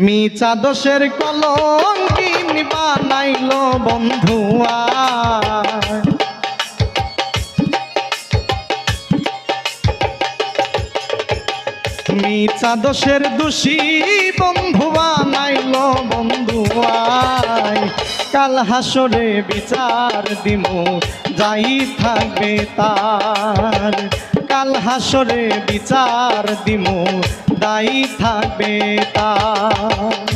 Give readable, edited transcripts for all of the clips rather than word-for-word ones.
মিছা দোষের কলঙ্কিনী বানাইল বন্ধুয়া, মিছা দোষের দোষী বন্ধু বানাইল বন্ধুয়ায়, কাল হাসরে বিচার দিমু যাই থাকবে তার, কাল হাসরে বিচার দিমু দায়ী থাকবে তার।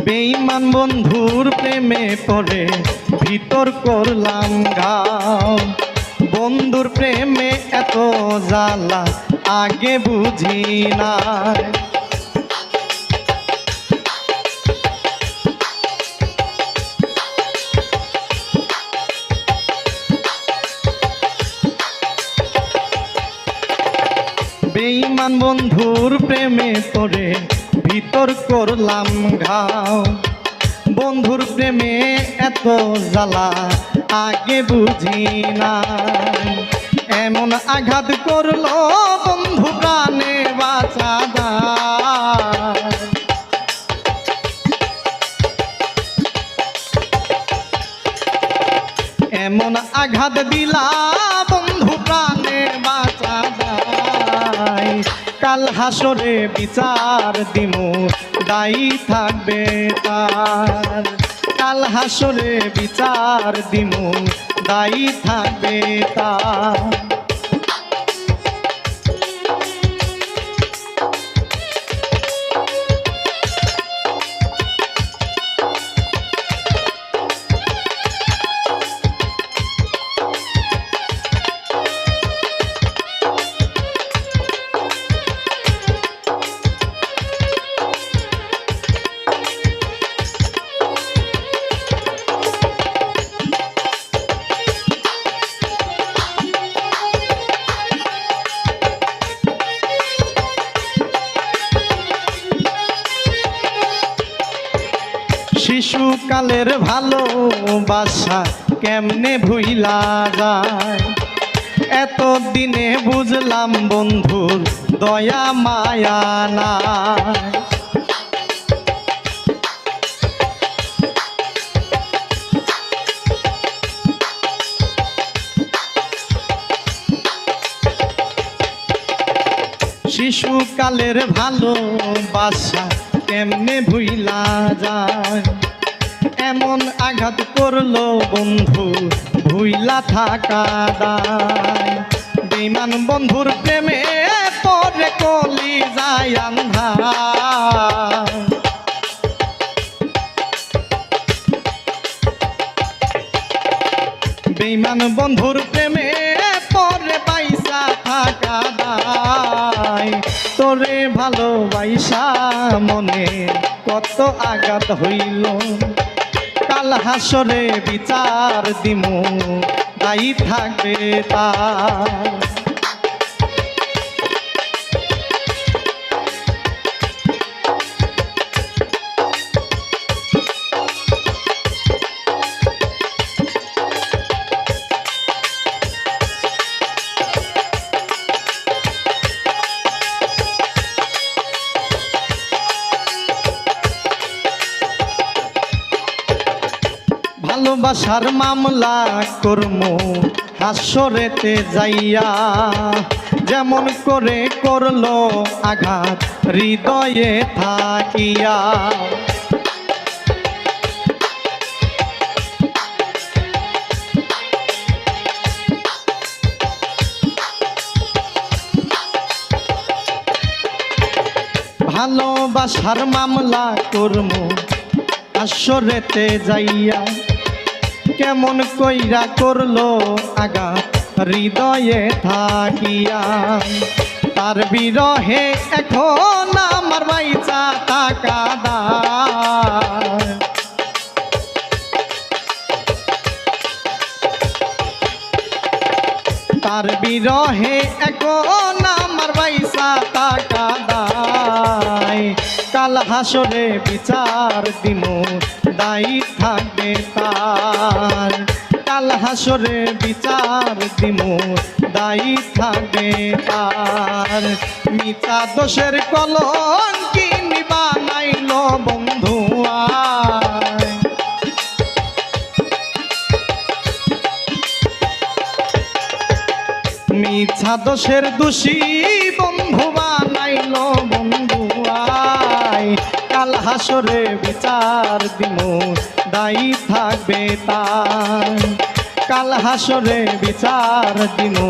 বেঈমান বন্ধুর প্রেমে পড়ে ভিতর করলাম ঘাও, বন্ধুর প্রেমে এত জ্বালা আগে বুঝি না, বেঈমান বন্ধুর প্রেমে পড়ে ভিতর করলাম ঘাও, বন্ধুর প্রেমে এত জ্বালা আগে বুঝি না, এমন আঘাত করলো বন্ধু প্রাণে বাঁচা যায়, এমন আঘাত দিলা বন্ধু প্রাণে বাঁচা যায়, কাল হাসরে বিচার দিমু দায়ী থাকবে তার, কাল হাসরে বিচার দিমু দায়ী থাকবে তার। শিশুকালের ভালোবাসা কেমনে ভুইলা যায়, এত দিনে বুঝলাম বন্ধুর দয়া মায়া নাই, শিশুকালের ভালোবাসা কেমনে ভুইলা যায়, এমন আঘাত করলো বন্ধু ভুইলা থাকা দায়, বেঈমান বন্ধুর প্রেমে পড়ে কলি যায় আন্ধার, বেঈমান বন্ধুর প্রেমে পড়ে বাইসা থাকা দায়, তোরে ভালোবাসা মনে কত আঘাত হইল, কাল হাসরে বিচার দিমু দায়ী থাকবে তার। ভালোবাসার মামলা করমু হাসরেতে যাইয়া, যেমন করে করলো আঘাত হৃদয়ে থাকিয়া, ভালোবাসার মামলা করমু হাসরেতে যাইয়া, কেমন কইরা করলো আঘাত হৃদয়ে থাকিয়া তার বিরহে এখন আমার বাইচা থাকা দায় তার বিরহে এখন আমার বাইচা থাকা দায় কাল হাসরে বিচার দিমু দায়ী থাকবে তার কাল হাসরে বিচার দিমু দায়ী থাকবে তার মিছা দোষের কলঙ্কিনী বানাইল বন্ধু আয় মিছা দোষের দোষী বন্ধু বানাইল বন্ধু আয় কাল হাসরে বিচার দিমু দায়ী থাকবে তার কাল হাসরে বিচার দিমু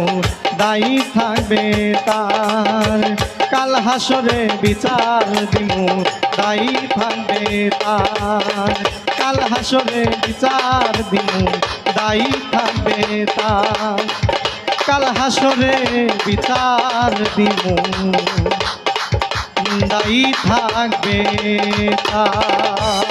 দায়ী থাকবে তার কাল হাসরে বিচার দিমু দায়ী থাকবে তার কাল হাসরে বিচার দিমু দায়ী থাকবে তার কাল হাসরে বিচার দিমু দায়ী থাকবে তার।